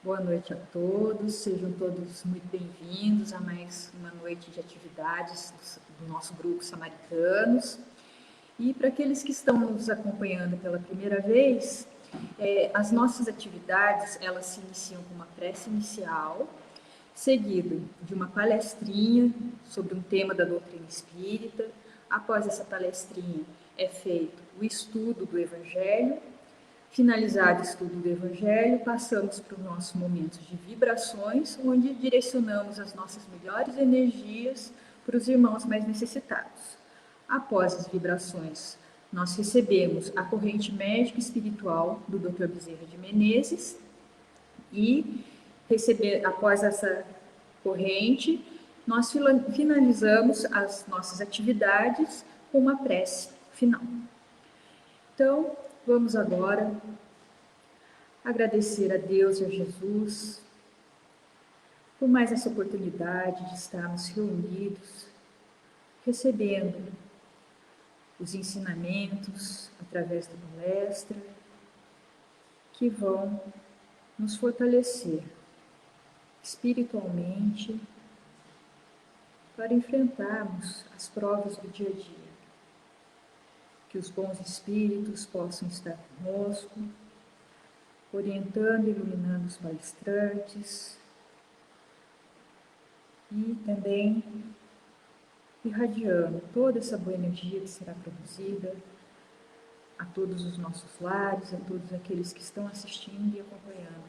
Boa noite a todos, sejam todos muito bem-vindos a mais uma noite de atividades do nosso grupo Samaritanos. E para aqueles que estão nos acompanhando pela primeira vez, as nossas atividades, elas se iniciam com uma prece inicial, seguido de uma palestrinha sobre um tema da doutrina espírita. Após essa palestrinha é feito o estudo do Evangelho. Finalizado o estudo do Evangelho, passamos para o nosso momento de vibrações, onde direcionamos as nossas melhores energias para os irmãos mais necessitados. Após as vibrações, nós recebemos a corrente médica espiritual do Dr. Bezerra de Menezes e após essa corrente, nós finalizamos as nossas atividades com uma prece final. Então, vamos agora agradecer a Deus e a Jesus por mais essa oportunidade de estarmos reunidos, recebendo os ensinamentos através da palestra, que vão nos fortalecer espiritualmente para enfrentarmos as provas do dia a dia. Que os bons espíritos possam estar conosco, orientando e iluminando os palestrantes e também irradiando toda essa boa energia que será produzida a todos os nossos lares, a todos aqueles que estão assistindo e acompanhando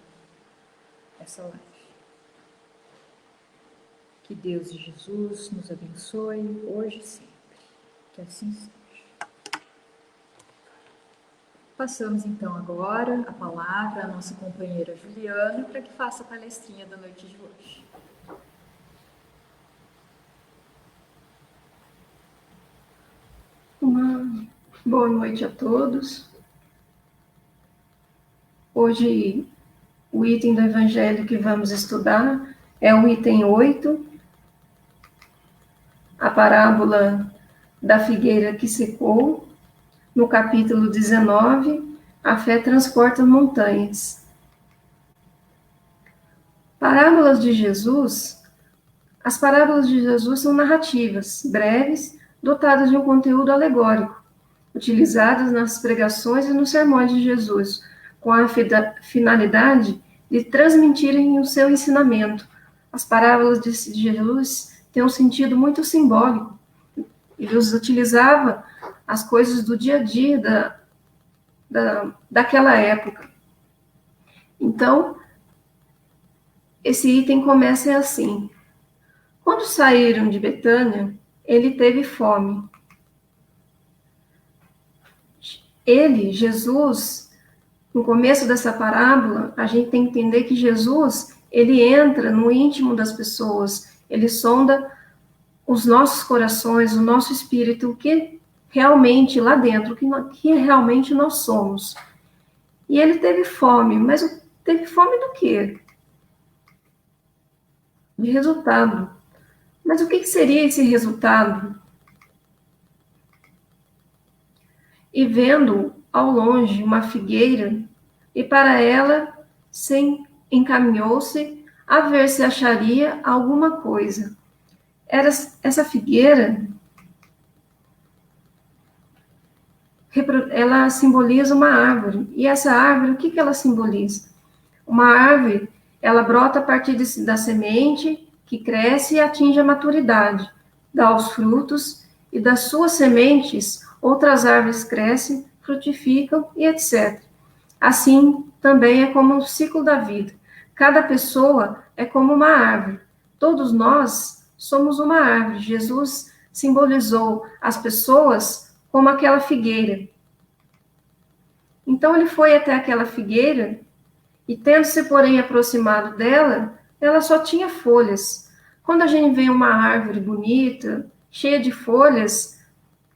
essa live. Que Deus e Jesus nos abençoe hoje e sempre. Que assim seja. Passamos então agora a palavra à nossa companheira Juliana para que faça a palestrinha da noite de hoje. Uma boa noite a todos. Hoje o item do Evangelho que vamos estudar é o item 8, a parábola da figueira que secou. No capítulo 19, a fé transporta montanhas. Parábolas de Jesus. As parábolas de Jesus são narrativas, breves, dotadas de um conteúdo alegórico, utilizadas nas pregações e nos sermões de Jesus, com a finalidade de transmitirem o seu ensinamento. As parábolas de Jesus têm um sentido muito simbólico. Ele utilizava as coisas do dia a dia daquela época. Então, esse item começa assim. Quando saíram de Betânia, ele teve fome. Jesus, no começo dessa parábola, a gente tem que entender que Jesus, ele entra no íntimo das pessoas, ele sonda os nossos corações, o nosso espírito, o que realmente lá dentro, o que realmente nós somos. E ele teve fome, mas teve fome do quê? De resultado. Mas o que seria esse resultado? E vendo ao longe uma figueira, e para ela encaminhou-se a ver se acharia alguma coisa. Essa figueira, ela simboliza uma árvore. E essa árvore, o que ela simboliza? Uma árvore, ela brota a partir da semente, que cresce e atinge a maturidade, dá os frutos, e das suas sementes, outras árvores crescem, frutificam e etc. Assim, também é como o ciclo da vida. Cada pessoa é como uma árvore. Todos nós somos uma árvore. Jesus simbolizou as pessoas como aquela figueira. Então, ele foi até aquela figueira e, tendo-se, porém, aproximado dela, ela só tinha folhas. Quando a gente vê uma árvore bonita, cheia de folhas,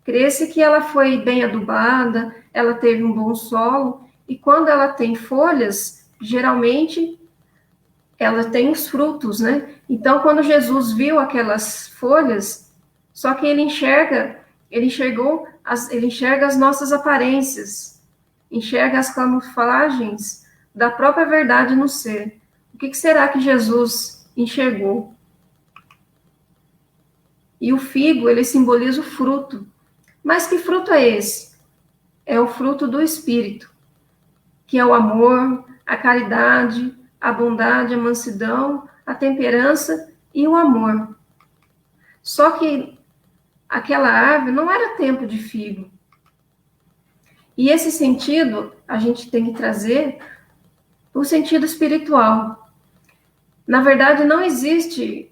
crê-se que ela foi bem adubada, ela teve um bom solo, e quando ela tem folhas, geralmente ela tem os frutos, né? Então, quando Jesus viu aquelas folhas, só que ele enxerga as nossas aparências, enxerga as camuflagens da própria verdade no ser. O que será que Jesus enxergou? E o figo, ele simboliza o fruto. Mas que fruto é esse? É o fruto do Espírito, que é o amor, a caridade, a bondade, a mansidão, a temperança e o amor. Só que aquela árvore não era tempo de figo. E esse sentido, a gente tem que trazer o sentido espiritual. Na verdade, não existe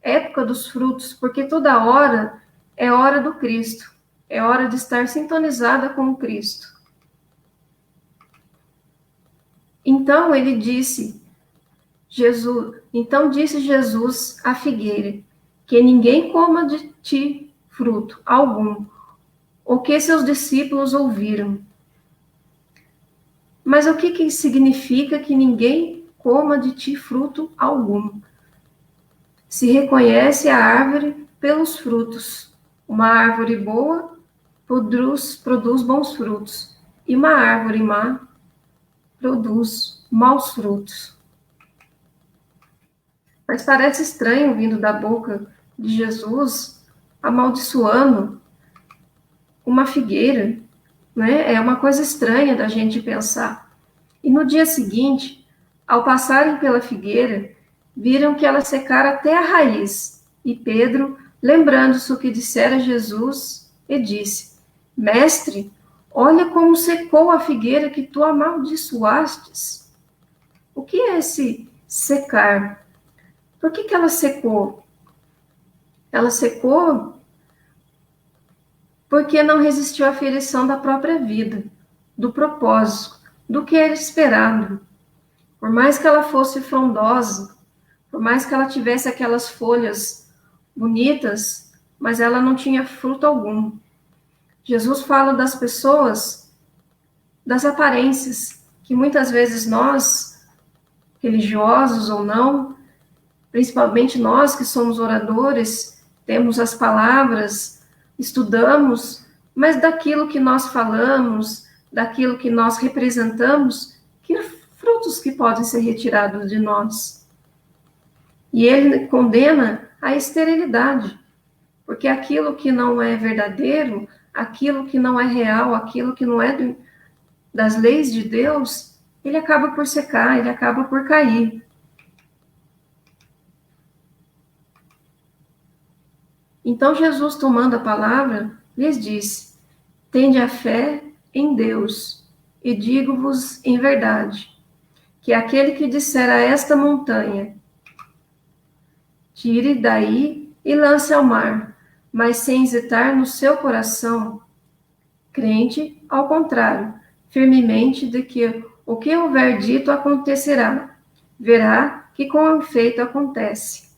época dos frutos, porque toda hora é hora do Cristo. É hora de estar sintonizada com o Cristo. Então disse Jesus à figueira, que ninguém coma de ti fruto algum, o que seus discípulos ouviram. Mas o que significa que ninguém coma de ti fruto algum? Se reconhece a árvore pelos frutos. Uma árvore boa produz bons frutos, e uma árvore má produz maus frutos. Mas parece estranho vindo da boca de Jesus, amaldiçoando uma figueira, né? É uma coisa estranha da gente pensar. E no dia seguinte, ao passarem pela figueira, viram que ela secara até a raiz. E Pedro, lembrando-se o que dissera Jesus, e disse: Mestre, olha como secou a figueira que tu amaldiçoastes. O que é esse secar? Por que ela secou? Ela secou porque não resistiu à ferição da própria vida, do propósito, do que era esperado. Por mais que ela fosse frondosa, por mais que ela tivesse aquelas folhas bonitas, mas ela não tinha fruto algum. Jesus fala das pessoas, das aparências, que muitas vezes nós, religiosos ou não, principalmente nós que somos oradores, temos as palavras, estudamos, mas daquilo que nós falamos, daquilo que nós representamos, que frutos que podem ser retirados de nós? E ele condena a esterilidade, porque aquilo que não é verdadeiro, aquilo que não é real, aquilo que não é das leis de Deus, ele acaba por secar, ele acaba por cair. Então Jesus, tomando a palavra, lhes disse: Tende a fé em Deus, e digo-vos em verdade, que aquele que disser a esta montanha, tire daí e lance ao mar, mas sem hesitar no seu coração, crente, ao contrário, firmemente de que o que houver dito acontecerá, verá que com efeito acontece.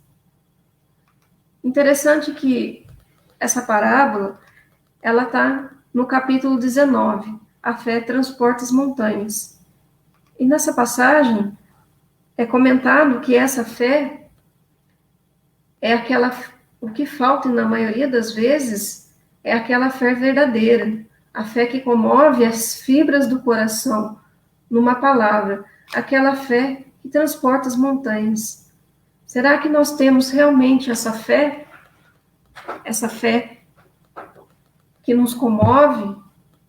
Interessante que essa parábola, ela está no capítulo 19, a fé transporta as montanhas. E nessa passagem é comentado que essa fé é o que falta na maioria das vezes é aquela fé verdadeira, a fé que comove as fibras do coração, numa palavra, aquela fé que transporta as montanhas. Será que nós temos realmente essa fé que nos comove,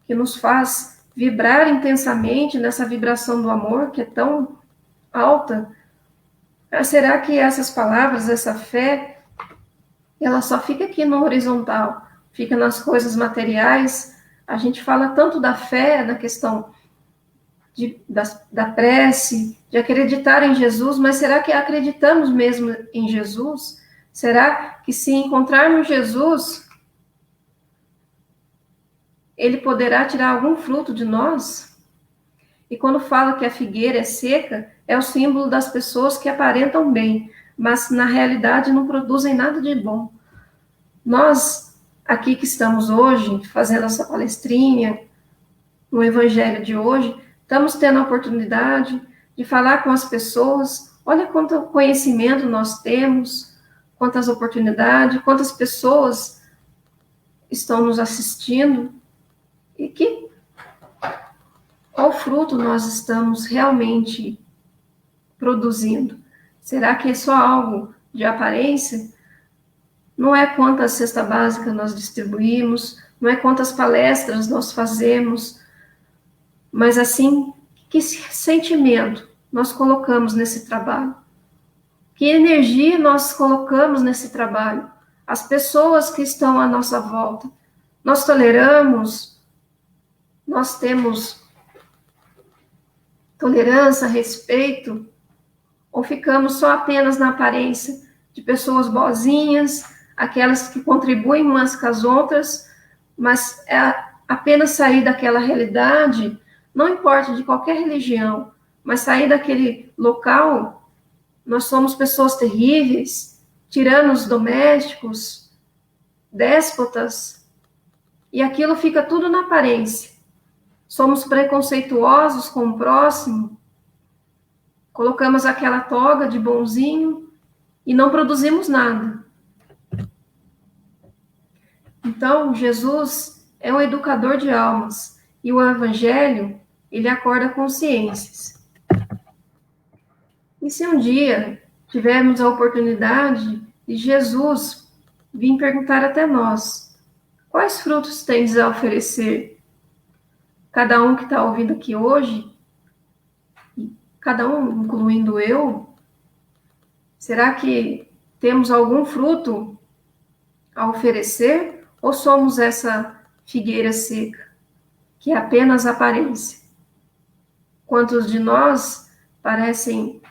que nos faz vibrar intensamente nessa vibração do amor que é tão alta? Será que essas palavras, essa fé, ela só fica aqui no horizontal, fica nas coisas materiais? A gente fala tanto da fé, na questão da prece, de acreditar em Jesus, mas será que acreditamos mesmo em Jesus? Será que se encontrarmos Jesus, ele poderá tirar algum fruto de nós? E quando fala que a figueira é seca, é o símbolo das pessoas que aparentam bem, mas na realidade não produzem nada de bom. Nós, aqui que estamos hoje, fazendo essa palestrinha, no Evangelho de hoje, estamos tendo a oportunidade de falar com as pessoas. Olha quanto conhecimento nós temos, quantas oportunidades, quantas pessoas estão nos assistindo. E qual fruto nós estamos realmente produzindo? Será que é só algo de aparência? Não é quantas cesta básica nós distribuímos, não é quantas palestras nós fazemos, mas assim, que sentimento nós colocamos nesse trabalho? Que energia nós colocamos nesse trabalho? As pessoas que estão à nossa volta, nós toleramos, nós temos tolerância, respeito, ou ficamos só apenas na aparência de pessoas boazinhas, aquelas que contribuem umas com as outras, mas é apenas sair daquela realidade, não importa de qualquer religião, mas sair daquele local, nós somos pessoas terríveis, tiranos domésticos, déspotas, e aquilo fica tudo na aparência. Somos preconceituosos com o próximo, colocamos aquela toga de bonzinho e não produzimos nada. Então, Jesus é um educador de almas e o Evangelho, ele acorda consciências. E se um dia tivermos a oportunidade de Jesus vir perguntar até nós, quais frutos tens a oferecer? Cada um que está ouvindo aqui hoje, cada um, incluindo eu, será que temos algum fruto a oferecer? Ou somos essa figueira seca, que é apenas aparência? Quantos de nós parecem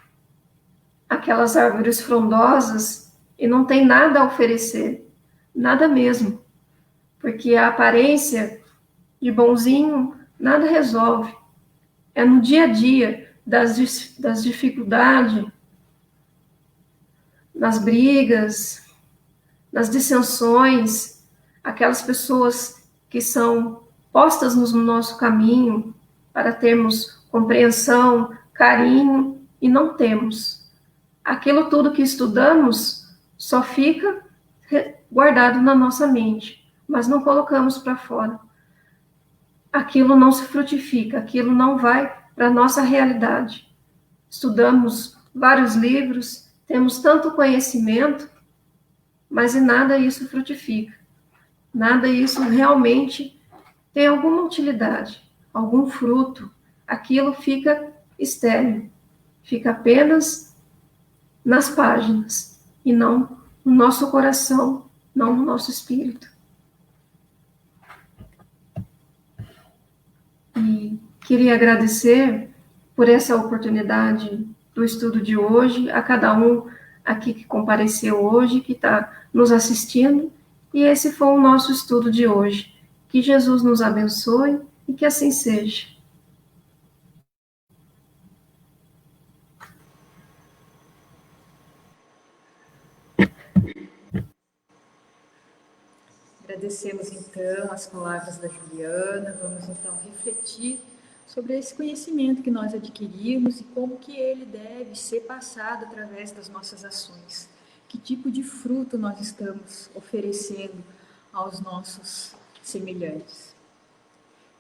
aquelas árvores frondosas e não tem nada a oferecer? Nada mesmo. Porque a aparência de bonzinho nada resolve. É no dia a dia das dificuldades, nas brigas, nas dissensões, aquelas pessoas que são postas no nosso caminho para termos compreensão, carinho, e não temos. Aquilo tudo que estudamos só fica guardado na nossa mente, mas não colocamos para fora. Aquilo não se frutifica, aquilo não vai para a nossa realidade. Estudamos vários livros, temos tanto conhecimento, mas em nada isso frutifica. Nada isso realmente tem alguma utilidade, algum fruto. Aquilo fica estéril, fica apenas nas páginas e não no nosso coração, não no nosso espírito. E queria agradecer por essa oportunidade do estudo de hoje, a cada um aqui que compareceu hoje, que está nos assistindo, e esse foi o nosso estudo de hoje. Que Jesus nos abençoe e que assim seja. Agradecemos então as palavras da Juliana, vamos então refletir sobre esse conhecimento que nós adquirimos e como que ele deve ser passado através das nossas ações. Que tipo de fruto nós estamos oferecendo aos nossos semelhantes.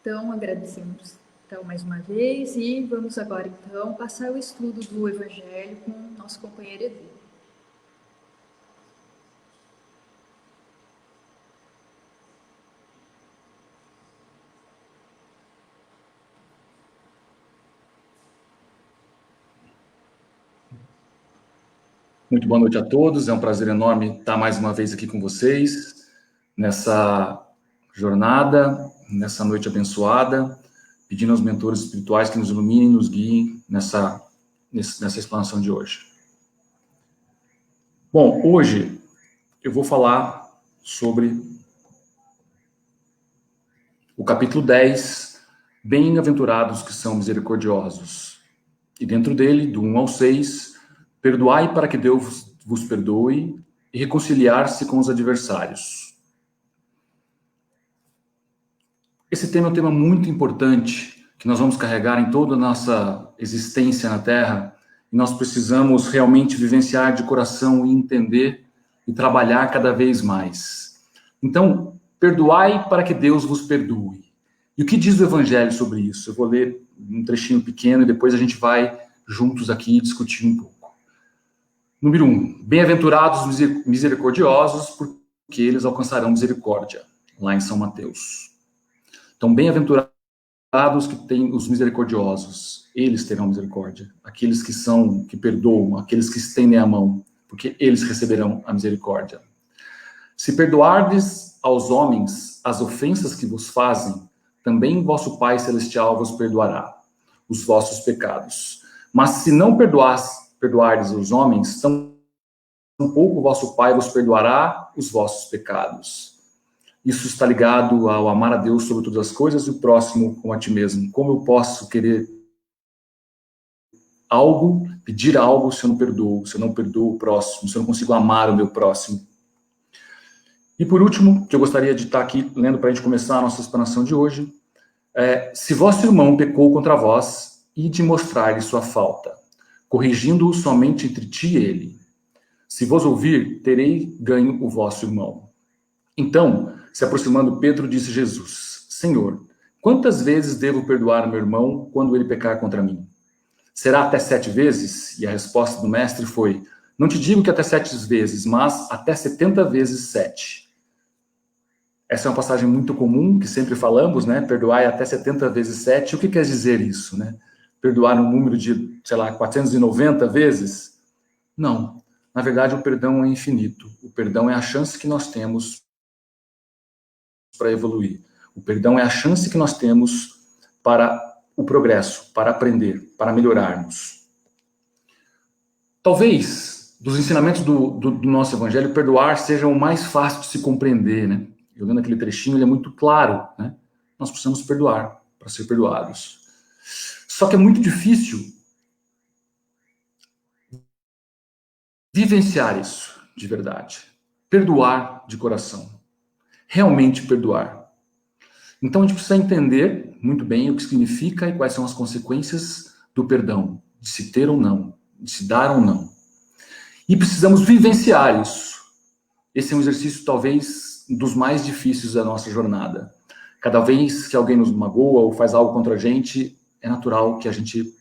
Então, agradecemos então mais uma vez e vamos agora então passar o estudo do Evangelho com o nosso companheiro Edu. Muito boa noite a todos, é um prazer enorme estar mais uma vez aqui com vocês, nessa jornada, nessa noite abençoada, pedindo aos mentores espirituais que nos iluminem e nos guiem nessa explanação de hoje. Bom, hoje eu vou falar sobre o capítulo 10, Bem-aventurados que são misericordiosos, e dentro dele, do 1 ao 6, perdoai para que Deus vos perdoe e reconciliar-se com os adversários. Esse tema é um tema muito importante que nós vamos carregar em toda a nossa existência na Terra e nós precisamos realmente vivenciar de coração e entender e trabalhar cada vez mais. Então, perdoai para que Deus vos perdoe. E o que diz o Evangelho sobre isso? Eu vou ler um trechinho pequeno e depois a gente vai juntos aqui discutir um pouco. Número 1. Bem-aventurados os misericordiosos, porque eles alcançarão misericórdia, lá em São Mateus. Então, bem-aventurados que têm os misericordiosos, eles terão misericórdia. Aqueles que perdoam, aqueles que estendem a mão, porque eles receberão a misericórdia. Se perdoardes aos homens as ofensas que vos fazem, também vosso Pai Celestial vos perdoará os vossos pecados. Mas se não perdoardes os homens, tampouco vosso Pai vos perdoará os vossos pecados. Isso está ligado ao amar a Deus sobre todas as coisas e o próximo como a ti mesmo. Como eu posso querer algo, pedir algo, se eu não perdoo o próximo, se eu não consigo amar o meu próximo? E por último, que eu gostaria de estar aqui lendo para a gente começar a nossa explanação de hoje, se vosso irmão pecou contra vós, ide mostrar-lhe sua falta, corrigindo-o somente entre ti e ele. Se vos ouvir, terei ganho o vosso irmão. Então, se aproximando Pedro, disse Jesus: Senhor, quantas vezes devo perdoar meu irmão quando ele pecar contra mim? Será até 7 vezes? E a resposta do mestre foi: não te digo que até 7 vezes, mas até 70 vezes 7. Essa é uma passagem muito comum, que sempre falamos, né? Perdoar até 70 vezes 7. O que quer dizer isso, né? Perdoar um número de, 490 vezes? Não. Na verdade, o perdão é infinito. O perdão é a chance que nós temos para evoluir. O perdão é a chance que nós temos para o progresso, para aprender, para melhorarmos. Talvez, dos ensinamentos do nosso evangelho, perdoar seja o mais fácil de se compreender, né? Eu lendo aquele trechinho, ele é muito claro, né? Nós precisamos perdoar para ser perdoados. Só que é muito difícil vivenciar isso de verdade. Perdoar de coração. Realmente perdoar. Então a gente precisa entender muito bem o que significa e quais são as consequências do perdão, de se ter ou não, de se dar ou não. E precisamos vivenciar isso. Esse é um exercício talvez dos mais difíceis da nossa jornada. Cada vez que alguém nos magoa ou faz algo contra a gente, é natural que a gente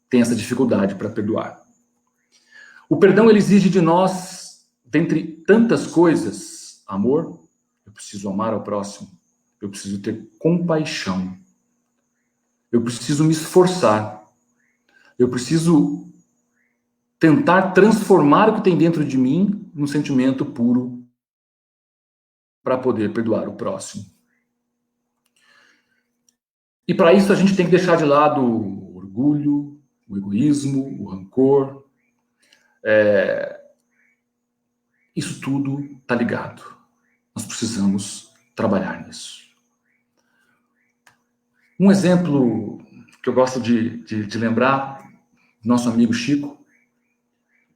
tenha essa dificuldade para perdoar. O perdão, ele exige de nós, dentre tantas coisas, amor. Eu preciso amar ao próximo. Eu preciso ter compaixão. Eu preciso me esforçar. Eu preciso tentar transformar o que tem dentro de mim num sentimento puro para poder perdoar o próximo. E para isso a gente tem que deixar de lado o orgulho, o egoísmo, o rancor. Isso tudo está ligado. Nós precisamos trabalhar nisso. Um exemplo que eu gosto de lembrar, nosso amigo Chico.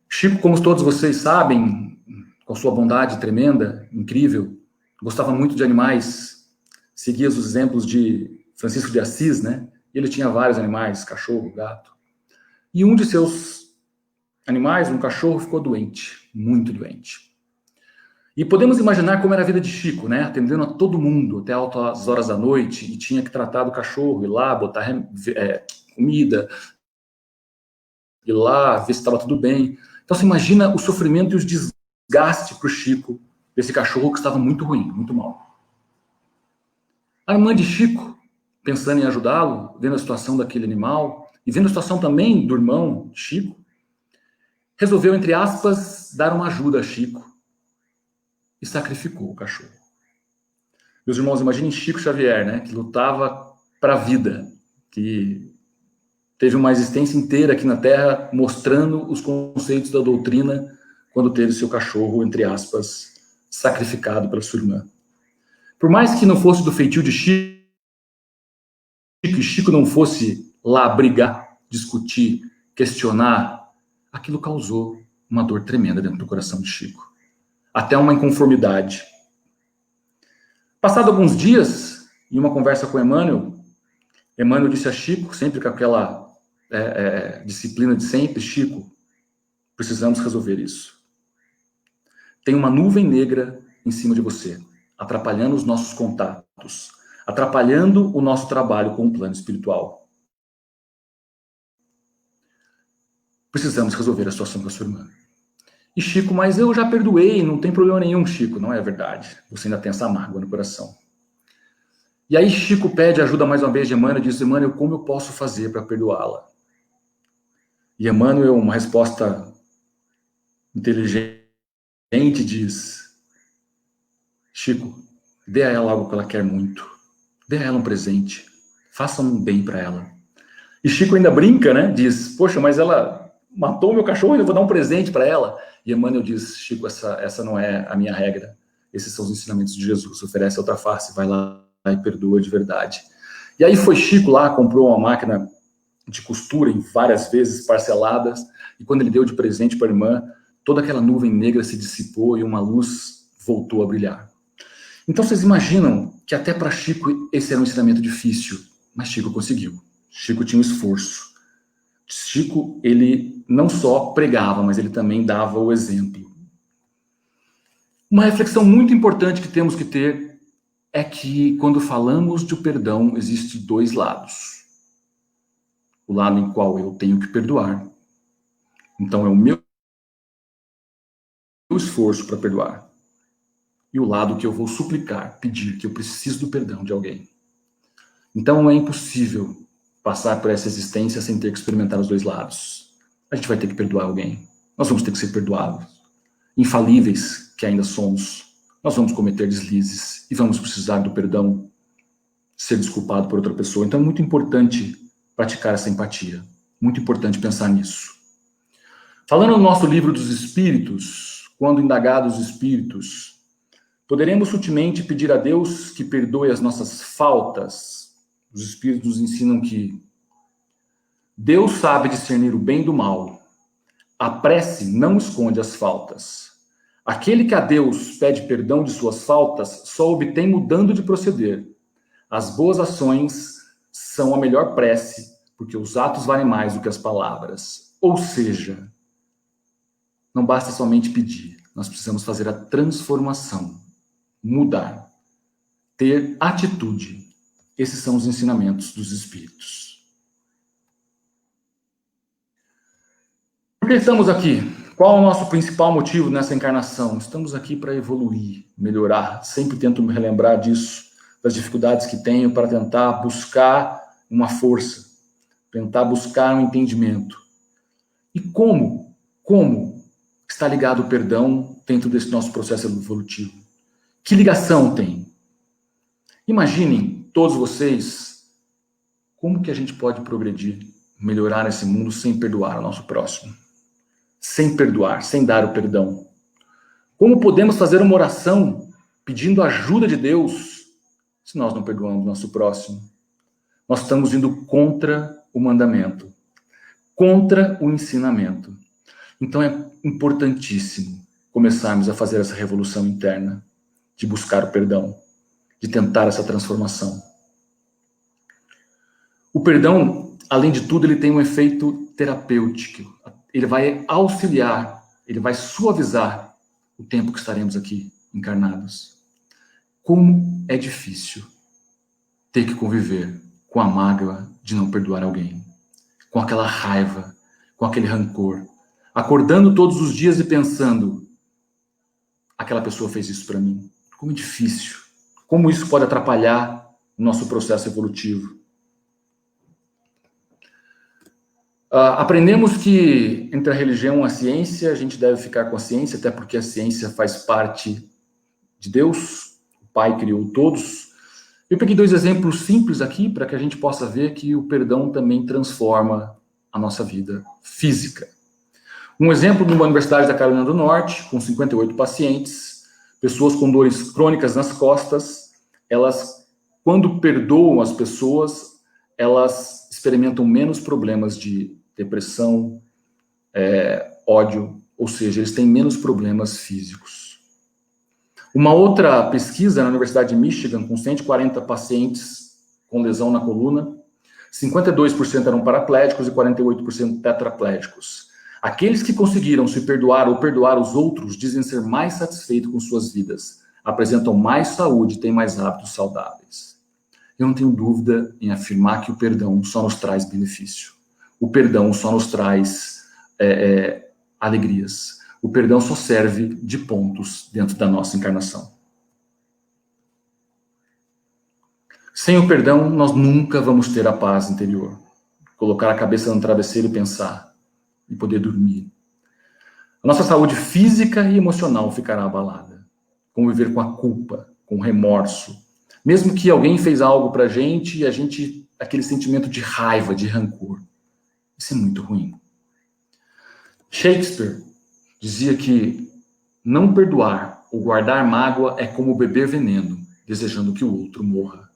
Chico, como todos vocês sabem, com sua bondade tremenda, incrível, gostava muito de animais, seguia os exemplos de Francisco de Assis, né? Ele tinha vários animais, cachorro, gato. E um de seus animais, um cachorro, ficou doente, muito doente. E podemos imaginar como era a vida de Chico, né? Atendendo a todo mundo até altas horas da noite, e tinha que tratar do cachorro, ir lá, botar comida, ir lá, ver se estava tudo bem. Então você imagina o sofrimento e os desgastes para o Chico, desse cachorro que estava muito ruim, muito mal. A irmã de Chico, pensando em ajudá-lo, vendo a situação daquele animal, e vendo a situação também do irmão Chico, resolveu, entre aspas, dar uma ajuda a Chico e sacrificou o cachorro. Meus irmãos, imaginem Chico Xavier, né, que lutava para a vida, que teve uma existência inteira aqui na Terra mostrando os conceitos da doutrina quando teve seu cachorro, entre aspas, sacrificado pela sua irmã. Por mais que não fosse do feitio de Chico, e Chico não fosse lá brigar, discutir, questionar, aquilo causou uma dor tremenda dentro do coração de Chico. Até uma inconformidade. Passado alguns dias, em uma conversa com Emmanuel disse a Chico, sempre com aquela disciplina de sempre: Chico, precisamos resolver isso. Tem uma nuvem negra em cima de você, atrapalhando os nossos contatos, atrapalhando o nosso trabalho com o plano espiritual. precisamos resolver a situação com a sua irmã. E Chico, mas eu já perdoei, não tem problema nenhum, Chico. Não é verdade. Você ainda tem essa mágoa no coração. E aí Chico pede ajuda mais uma vez de Emmanuel e diz, Emmanuel, como eu posso fazer para perdoá-la? E Emmanuel, uma resposta inteligente, diz, Chico, dê a ela algo que ela quer muito. Dê a ela um presente. Faça um bem para ela. E Chico ainda brinca, né? Diz, poxa, mas ela matou meu cachorro e eu vou dar um presente para ela. E Emmanuel diz, Chico, essa não é a minha regra. Esses são os ensinamentos de Jesus. Oferece outra face, vai lá e perdoa de verdade. E aí foi Chico lá, comprou uma máquina de costura em várias vezes parceladas. E quando ele deu de presente para a irmã, toda aquela nuvem negra se dissipou e uma luz voltou a brilhar. Então vocês imaginam que até para Chico esse era um ensinamento difícil, mas Chico conseguiu. Chico tinha um esforço. Chico, ele não só pregava, mas ele também dava o exemplo. Uma reflexão muito importante que temos que ter é que quando falamos de perdão, existem dois lados. O lado em qual eu tenho que perdoar. Então é o meu esforço para perdoar. E o lado que eu vou suplicar, pedir, que eu preciso do perdão de alguém. Então é impossível passar por essa existência sem ter que experimentar os dois lados. A gente vai ter que perdoar alguém. Nós vamos ter que ser perdoados. Infalíveis que ainda somos. Nós vamos cometer deslizes e vamos precisar do perdão, ser desculpado por outra pessoa. Então é muito importante praticar essa empatia. Muito importante pensar nisso. Falando no nosso livro dos Espíritos, quando indagados os Espíritos, poderemos sutilmente pedir a Deus que perdoe as nossas faltas. Os Espíritos nos ensinam que Deus sabe discernir o bem do mal. A prece não esconde as faltas. Aquele que a Deus pede perdão de suas faltas só obtém mudando de proceder. As boas ações são a melhor prece, porque os atos valem mais do que as palavras. Ou seja, não basta somente pedir, nós precisamos fazer a transformação, mudar, ter atitude. Esses são os ensinamentos dos Espíritos. Por que estamos aqui? Qual é o nosso principal motivo nessa encarnação? Estamos aqui para evoluir, melhorar. Sempre tento me relembrar disso, das dificuldades que tenho para tentar buscar uma força, tentar buscar um entendimento. E como está ligado o perdão dentro desse nosso processo evolutivo? Que ligação tem? Imaginem, todos vocês, como que a gente pode progredir, melhorar esse mundo sem perdoar o nosso próximo? Sem perdoar, sem dar o perdão. Como podemos fazer uma oração pedindo a ajuda de Deus se nós não perdoamos o nosso próximo? Nós estamos indo contra o mandamento, contra o ensinamento. Então é importantíssimo começarmos a fazer essa revolução interna, de buscar o perdão, de tentar essa transformação. O perdão, além de tudo, ele tem um efeito terapêutico. Ele vai auxiliar, ele vai suavizar o tempo que estaremos aqui encarnados. Como é difícil ter que conviver com a mágoa de não perdoar alguém, com aquela raiva, com aquele rancor, acordando todos os dias e pensando, aquela pessoa fez isso para mim. Como é difícil. Como isso pode atrapalhar o nosso processo evolutivo. Aprendemos que entre a religião e a ciência, a gente deve ficar com a ciência, até porque a ciência faz parte de Deus, o Pai criou todos. Eu peguei dois exemplos simples aqui, para que a gente possa ver que o perdão também transforma a nossa vida física. Um exemplo de uma universidade da Carolina do Norte, com 58 pacientes, pessoas com dores crônicas nas costas, elas, quando perdoam as pessoas, elas experimentam menos problemas de depressão, ódio, ou seja, eles têm menos problemas físicos. Uma outra pesquisa na Universidade de Michigan, com 140 pacientes com lesão na coluna, 52% eram paraplégicos e 48% tetraplégicos. Aqueles que conseguiram se perdoar ou perdoar os outros dizem ser mais satisfeitos com suas vidas, apresentam mais saúde e têm mais hábitos saudáveis. Eu não tenho dúvida em afirmar que o perdão só nos traz benefício. O perdão só nos traz alegrias. O perdão só serve de pontos dentro da nossa encarnação. Sem o perdão, nós nunca vamos ter a paz interior. Colocar a cabeça no travesseiro e pensar, e poder dormir. A nossa saúde física e emocional ficará abalada. Conviver com a culpa, com o remorso. Mesmo que alguém fez algo pra gente e a gente, aquele sentimento de raiva, de rancor. Isso é muito ruim. Shakespeare dizia que não perdoar ou guardar mágoa é como beber veneno, desejando que o outro morra.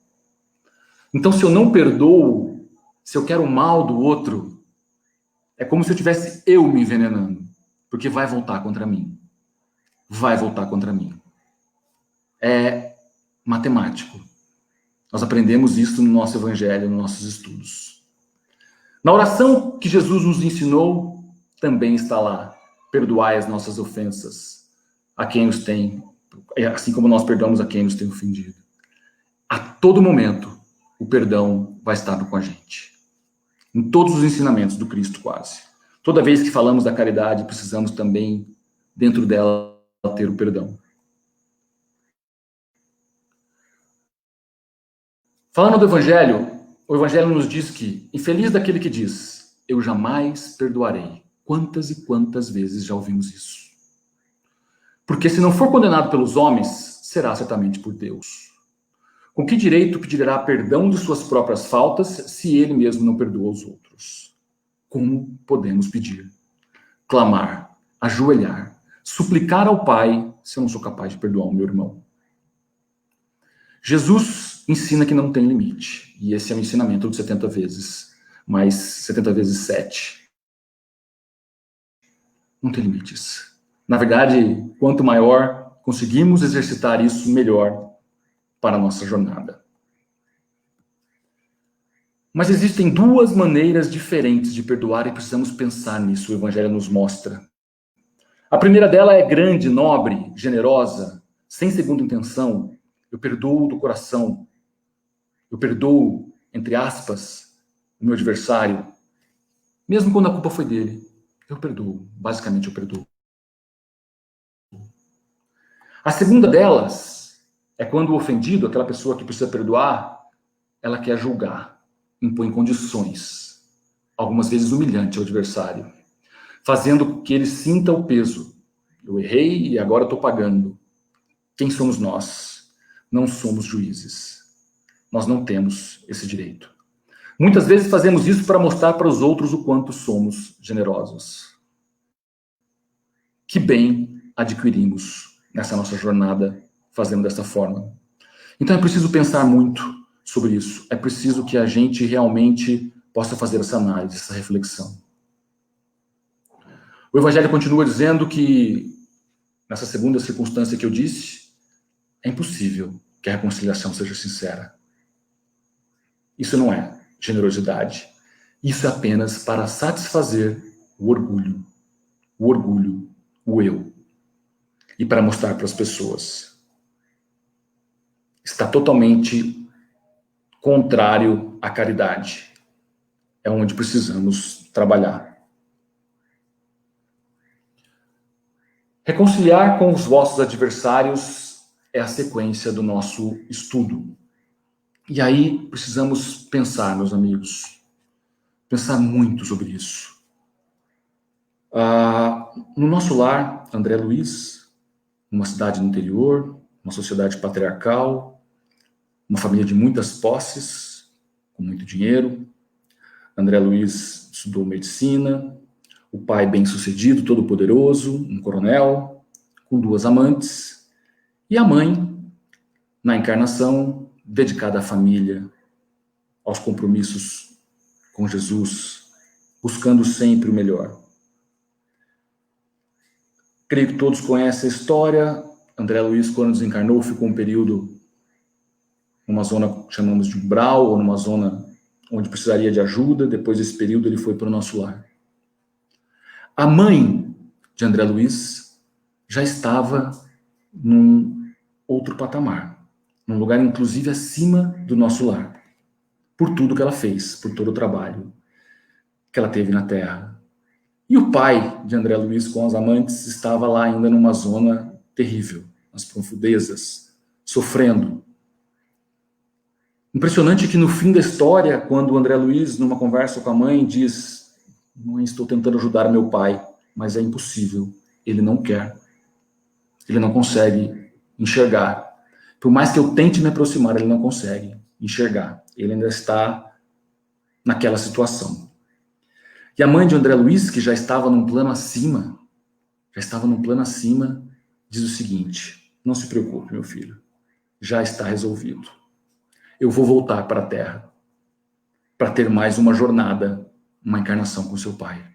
Então, se eu não perdoo, se eu quero o mal do outro, é como se eu tivesse eu me envenenando, porque vai voltar contra mim. Vai voltar contra mim. É matemático. Nós aprendemos isso no nosso evangelho, nos nossos estudos. Na oração que Jesus nos ensinou, também está lá. Perdoai as nossas ofensas a quem os tem, assim como nós perdoamos a quem nos tem ofendido. A todo momento, o perdão vai estar com a gente. Em todos os ensinamentos do Cristo, quase. Toda vez que falamos da caridade, precisamos também, dentro dela, ter o perdão. Falando do Evangelho, o Evangelho nos diz que, infeliz daquele que diz, eu jamais perdoarei. Quantas e quantas vezes já ouvimos isso? Porque se não for condenado pelos homens, será certamente por Deus. Com que direito pedirá perdão de suas próprias faltas se ele mesmo não perdoa os outros? Como podemos pedir? Clamar, ajoelhar, suplicar ao Pai se eu não sou capaz de perdoar o meu irmão. Jesus ensina que não tem limite. E esse é o ensinamento de 70 vezes, mais 70 vezes 7. Não tem limites. Na verdade, quanto maior conseguimos exercitar isso, melhor para a nossa jornada. Mas existem duas maneiras diferentes de perdoar e precisamos pensar nisso, o Evangelho nos mostra. A primeira dela é grande, nobre, generosa, sem segunda intenção. Eu perdoo do coração. Eu perdoo, entre aspas, o meu adversário, mesmo quando a culpa foi dele. Eu perdoo, basicamente eu perdoo. A segunda delas é quando o ofendido, aquela pessoa que precisa perdoar, ela quer julgar, impõe condições, algumas vezes humilhante ao adversário, fazendo com que ele sinta o peso. Eu errei e agora estou pagando. Quem somos nós? Não somos juízes. Nós não temos esse direito. Muitas vezes fazemos isso para mostrar para os outros o quanto somos generosos. Que bem adquirimos nessa nossa jornada fazendo dessa forma. Então é preciso pensar muito sobre isso. É preciso que a gente realmente possa fazer essa análise, essa reflexão. O Evangelho continua dizendo que, nessa segunda circunstância que eu disse, é impossível que a reconciliação seja sincera. Isso não é generosidade. Isso é apenas para satisfazer o orgulho, o eu. E para mostrar para as pessoas. Está totalmente contrário à caridade. É onde precisamos trabalhar. Reconciliar com os vossos adversários é a sequência do nosso estudo. E aí precisamos pensar, meus amigos, pensar muito sobre isso. No nosso lar, André Luiz, numa cidade no interior, uma sociedade patriarcal, uma família de muitas posses, com muito dinheiro. André Luiz estudou medicina, o pai bem-sucedido, todo-poderoso, um coronel, com 2 amantes, e a mãe, na encarnação, dedicada à família, aos compromissos com Jesus, buscando sempre o melhor. Creio que todos conhecem a história. André Luiz, quando desencarnou, ficou um período numa zona que chamamos de umbral, ou numa zona onde precisaria de ajuda. Depois desse período, ele foi para o nosso lar. A mãe de André Luiz já estava num outro patamar, num lugar, inclusive, acima do nosso lar, por tudo que ela fez, por todo o trabalho que ela teve na Terra. E o pai de André Luiz com as amantes estava lá ainda numa zona terrível, nas profundezas, sofrendo. Impressionante que no fim da história, quando o André Luiz, numa conversa com a mãe, diz: mãe, estou tentando ajudar meu pai, mas é impossível, ele não quer, ele não consegue enxergar. Por mais que eu tente me aproximar, ele não consegue enxergar, ele ainda está naquela situação. E a mãe de André Luiz, que já estava num plano acima, diz o seguinte: não se preocupe, meu filho, já está resolvido. Eu vou voltar para a Terra para ter mais uma jornada, uma encarnação com seu pai.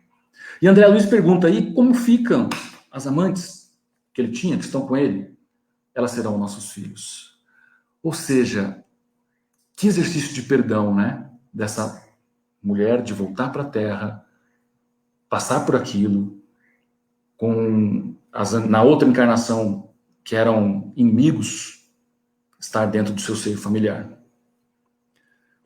E André Luiz pergunta aí como ficam as amantes que ele tinha, que estão com ele. Elas serão nossos filhos. Ou seja, que exercício de perdão, né? Dessa mulher de voltar para a Terra, passar por aquilo, na outra encarnação, que eram inimigos, estar dentro do seu seio familiar.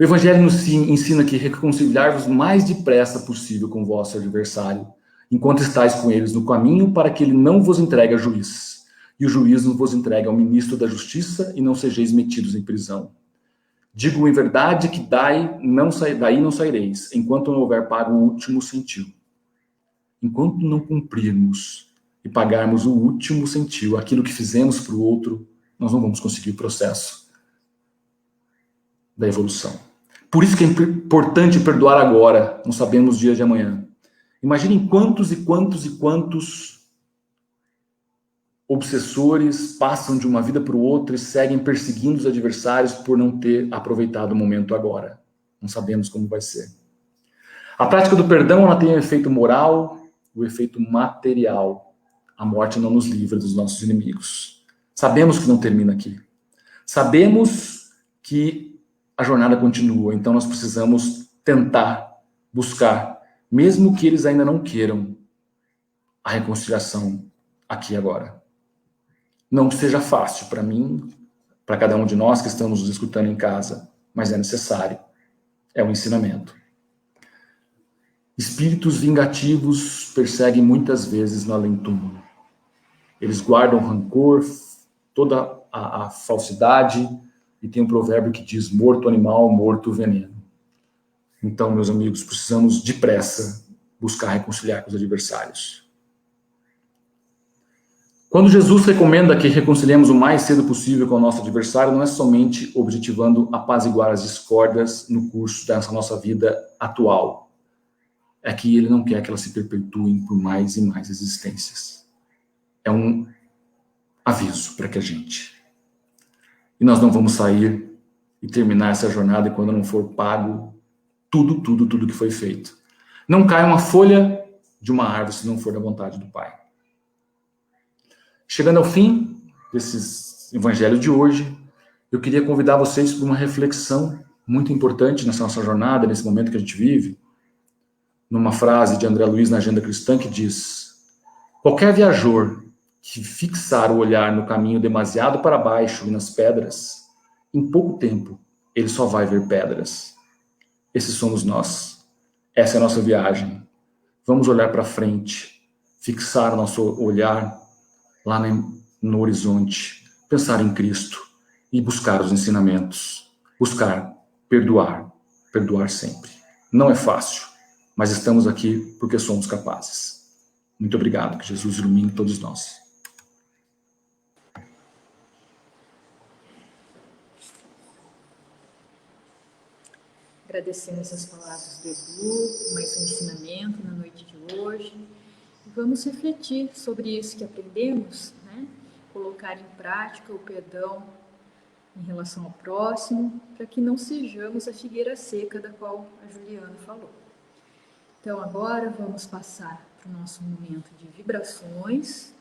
O Evangelho nos ensina que reconciliar-vos o mais depressa possível com o vosso adversário, enquanto estáis com eles no caminho, para que ele não vos entregue a juiz, e o juiz não vos entregue ao ministro da justiça, e não sejais metidos em prisão. Digo em verdade que daí não saireis, enquanto não houver pago o último centil. Enquanto não cumprirmos e pagarmos o último centil, aquilo que fizemos para o outro, nós não vamos conseguir o processo da evolução. Por isso que é importante perdoar agora, não sabemos o dia de amanhã. Imaginem quantos e quantos e quantos obsessores passam de uma vida para o outro e seguem perseguindo os adversários por não ter aproveitado o momento agora. Não sabemos como vai ser. A prática do perdão, ela tem um efeito moral, o efeito material. A morte não nos livra dos nossos inimigos. Sabemos que não termina aqui. Sabemos que a jornada continua, então nós precisamos tentar, buscar, mesmo que eles ainda não queiram, a reconciliação aqui e agora. Não seja fácil para mim, para cada um de nós que estamos nos escutando em casa, mas é necessário. É um ensinamento. Espíritos vingativos perseguem muitas vezes no além-túmulo. Eles guardam rancor, toda a falsidade, e tem um provérbio que diz: morto animal, morto veneno. Então, meus amigos, precisamos depressa buscar reconciliar com os adversários. Quando Jesus recomenda que reconciliemos o mais cedo possível com o nosso adversário, não é somente objetivando apaziguar as discórdias no curso dessa nossa vida atual. É que ele não quer que elas se perpetuem por mais e mais existências. É um aviso para que a gente. E nós não vamos sair e terminar essa jornada quando não for pago tudo que foi feito. Não cai uma folha de uma árvore se não for da vontade do Pai. Chegando ao fim desses evangelhos de hoje, eu queria convidar vocês para uma reflexão muito importante nessa nossa jornada, nesse momento que a gente vive, numa frase de André Luiz na Agenda Cristã que diz: qualquer viajor que fixar o olhar no caminho demasiado para baixo e nas pedras, em pouco tempo ele só vai ver pedras. Esses somos nós. Essa é a nossa viagem. Vamos olhar para frente, fixar o nosso olhar lá no horizonte, pensar em Cristo e buscar os ensinamentos, buscar perdoar sempre. Não é fácil, mas estamos aqui porque somos capazes. Muito obrigado, que Jesus ilumine todos nós. Agradecemos as palavras do Edu, mais um ensinamento na noite de hoje. E vamos refletir sobre isso que aprendemos, né? Colocar em prática o perdão em relação ao próximo, para que não sejamos a figueira seca da qual a Juliana falou. Então agora vamos passar para o nosso momento de vibrações.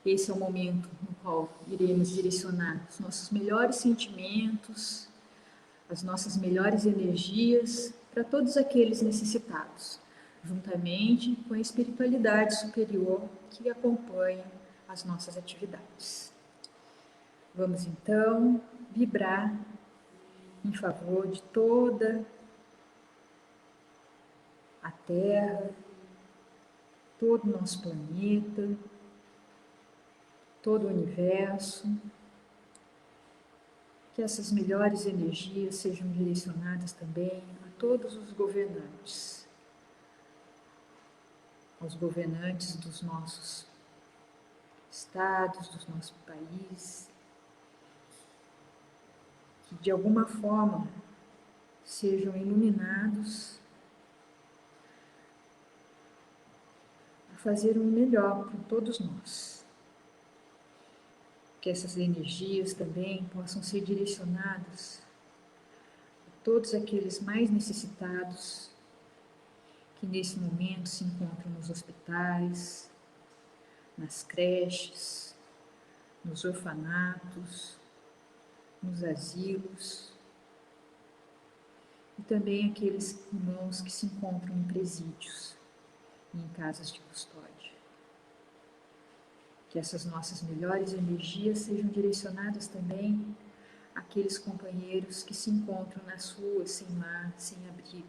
Esse é o momento no qual iremos direcionar os nossos melhores sentimentos, as nossas melhores energias para todos aqueles necessitados, juntamente com a espiritualidade superior que acompanha as nossas atividades. Vamos então vibrar em favor de toda a Terra, todo o nosso planeta, todo o universo, que essas melhores energias sejam direcionadas também a todos os governantes, aos governantes dos nossos estados, do nosso país, que de alguma forma sejam iluminados a fazer o melhor por todos nós. Que essas energias também possam ser direcionadas a todos aqueles mais necessitados que nesse momento se encontram nos hospitais, nas creches, nos orfanatos, nos asilos, e também aqueles irmãos que se encontram em presídios e em casas de custódia. Que essas nossas melhores energias sejam direcionadas também àqueles companheiros que se encontram nas ruas, sem lar, sem abrigo.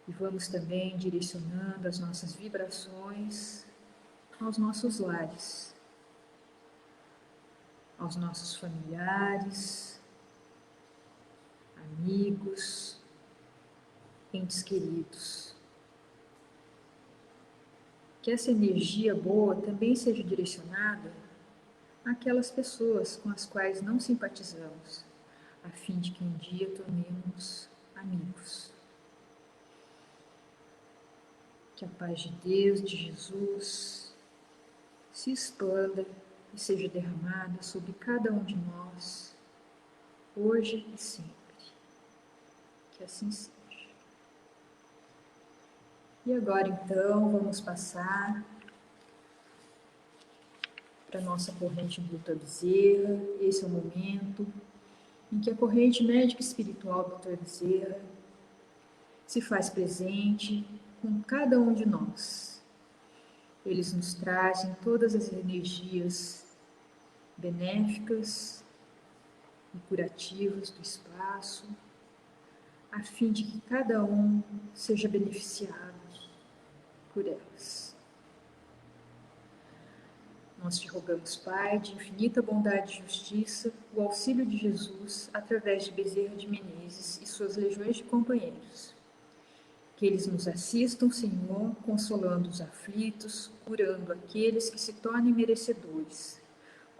E vamos também direcionando as nossas vibrações aos nossos lares, aos nossos familiares, amigos, entes queridos. Que essa energia boa também seja direcionada àquelas pessoas com as quais não simpatizamos, a fim de que um dia tornemos amigos. Que a paz de Deus, de Jesus, se expanda e seja derramada sobre cada um de nós, hoje e sempre. Que assim seja. E agora então vamos passar para a nossa corrente Dr. Bezerra. Esse é o momento em que a corrente médica espiritual Dr. Bezerra se faz presente com cada um de nós. Eles nos trazem todas as energias benéficas e curativas do espaço, a fim de que cada um seja beneficiado por elas. Nós te rogamos, Pai, de infinita bondade e justiça, o auxílio de Jesus através de Bezerra de Menezes e suas legiões de companheiros. Que eles nos assistam, Senhor, consolando os aflitos, curando aqueles que se tornem merecedores,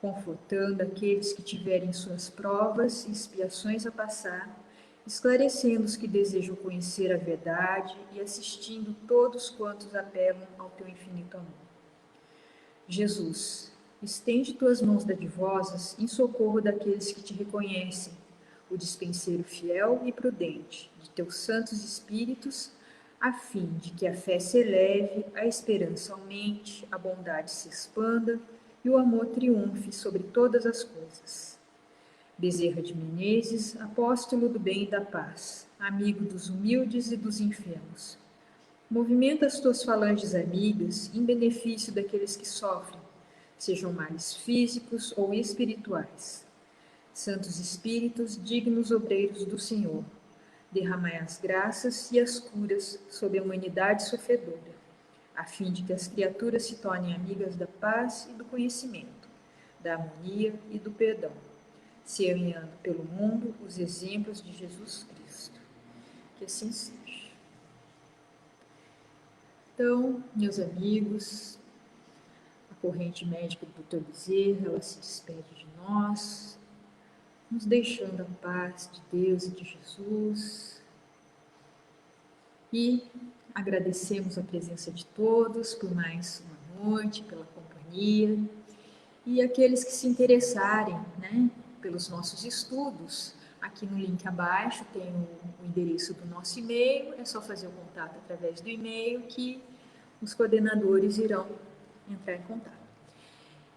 confortando aqueles que tiverem suas provas e expiações a passar, esclarecendo os que desejam conhecer a verdade e assistindo todos quantos apelam ao teu infinito amor. Jesus, estende tuas mãos dadivosas em socorro daqueles que te reconhecem, o dispenseiro fiel e prudente de teus santos espíritos, a fim de que a fé se eleve, a esperança aumente, a bondade se expanda e o amor triunfe sobre todas as coisas. Bezerra de Menezes, apóstolo do bem e da paz, amigo dos humildes e dos enfermos, movimenta as tuas falanges amigas em benefício daqueles que sofrem, sejam males físicos ou espirituais. Santos Espíritos, dignos obreiros do Senhor, derramai as graças e as curas sobre a humanidade sofredora, a fim de que as criaturas se tornem amigas da paz e do conhecimento, da harmonia e do perdão, semeando pelo mundo os exemplos de Jesus Cristo. Que assim seja. Então, meus amigos, a corrente médica do Dr. Bezerra, ela se despede de nós, nos deixando a paz de Deus e de Jesus. E agradecemos a presença de todos por mais uma noite, pela companhia. E aqueles que se interessarem, pelos nossos estudos, aqui no link abaixo tem o endereço do nosso e-mail, é só fazer o contato através do e-mail que os coordenadores irão entrar em contato.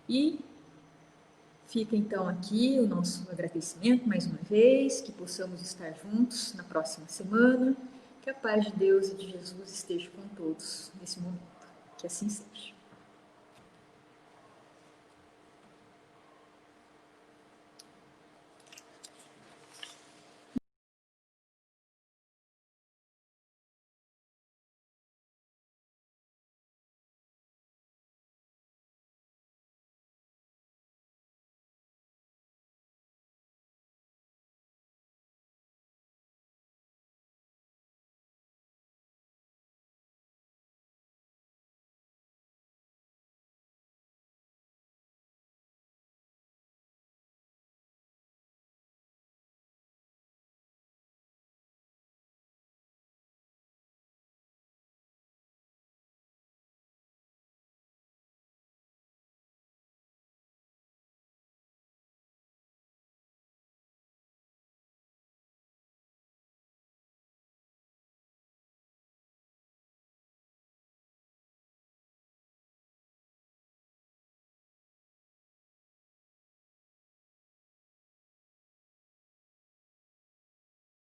E fica então aqui o nosso agradecimento mais uma vez, que possamos estar juntos na próxima semana, que a paz de Deus e de Jesus esteja com todos nesse momento. Que assim seja.